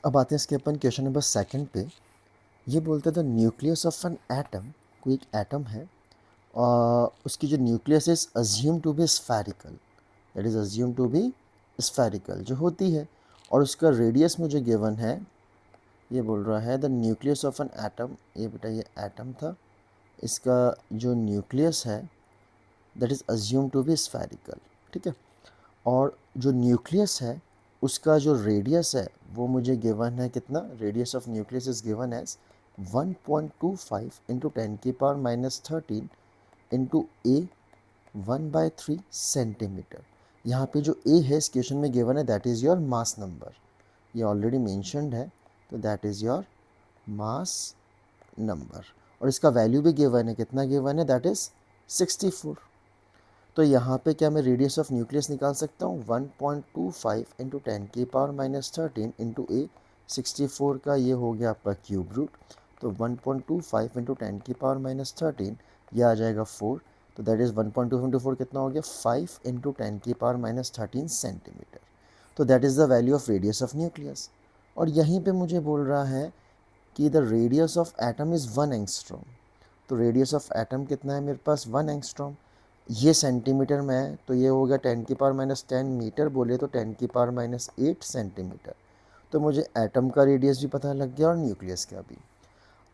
अब आते हैं इसके अपन क्वेश्चन नंबर सेकंड पे। ये बोलते the nucleus of an atom, कोई एक एटम है और उसकी जो nucleus is assume to be spherical, that is assume to be spherical जो होती है, और उसका रेडियस मुझे गिवन है। ये बोल रहा है the nucleus of an atom, ये बेटा ये एटम था, इसका जो न्यूक्लियस है that is assume to be spherical. ठीक है, और जो न्यूक्लियस है उसका जो रेडियस है वो मुझे गिवन है कितना, radius of nucleus is given as 1.25 into 10⁻13 into a 1/3 centimetre. यहाँ पे जो ए है इस क्वेश्चन में गिवन है that is your mass number, ये ऑलरेडी मेंशन्ड है, तो that is your mass number. और इसका वैल्यू भी गिवन है, कितना गिवन है, दैट इज़ 64। तो यहाँ पे क्या मैं रेडियस ऑफ न्यूक्लियस निकाल सकता हूँ, 1.25 इंटू 10⁻13 इंटू ए 64 का ये हो गया आपका क्यूब रूट, तो 1.25 इंटू 10⁻13 ये आ जाएगा 4, तो दैट इज़ 1.2 इंटू 4 कितना हो गया 5 इंटू 10⁻13 सेंटीमीटर। तो that is the value of radius of nucleus. और यहीं पे मुझे बोल रहा है कि the radius of atom is 1 angstrom. तो रेडियस ऑफ एटम कितना है मेरे पास, 1 एंगस्ट्रॉम। ये सेंटीमीटर में है तो ये हो गया 10⁻10 मीटर, बोले तो 10⁻8 सेंटीमीटर। तो मुझे एटम का रेडियस भी पता लग गया और न्यूक्लियस का भी।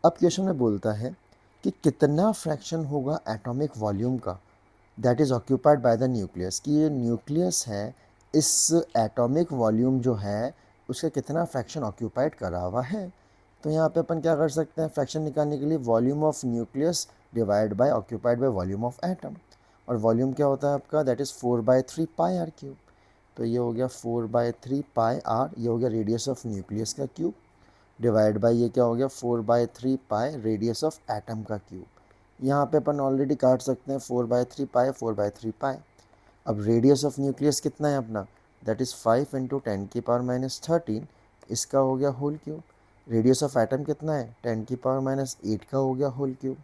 अब क्वेश्चन में बोलता है कि कितना फ्रैक्शन होगा एटॉमिक वॉल्यूम का that is occupied by the nucleus, कि ये न्यूक्लियस है इस एटॉमिक वॉल्यूम जो है उसका कितना फ्रैक्शन ऑक्यूपाइड करा हुआ है। तो यहाँ पे अपन क्या कर सकते हैं, फ्रैक्शन निकालने के लिए volume of nucleus divide by occupied by volume of atom, और वॉल्यूम क्या होता है आपका, that is 4/3 pi R cube. तो ये हो गया 4/3 पाई आर, ये हो गया रेडियस ऑफ न्यूक्लियस का क्यूब, डिवाइड बाय ये क्या हो गया 4/3 पाई रेडियस ऑफ एटम का क्यूब। यहाँ पे अपन ऑलरेडी काट सकते हैं 4/3 पाई 4/3 पाई। अब रेडियस ऑफ न्यूक्लियस कितना है अपना, दैट इज़ 5 इंटू 10⁻13, इसका हो गया whole cube. Radius of atom कितना है, 10⁻8 का हो गया होल क्यूब।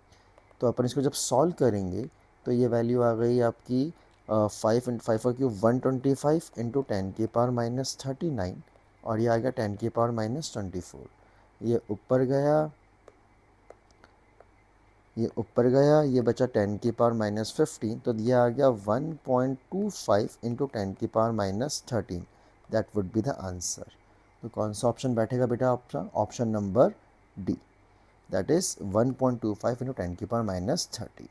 तो अपन इसको जब सॉल्व करेंगे तो ये वैल्यू आ गई आपकी 5 का क्यूब 125 इंटू 10⁻39, और ये आ गया 10⁻24। ये ऊपर गया, ये ऊपर गया, ये बचा 10⁻15, तो ये आ गया 1.25 into 10⁻13, that would be the answer. तो कौन सा ऑप्शन बैठेगा बेटा आपका, option number D, that is 1.25 into 10⁻13।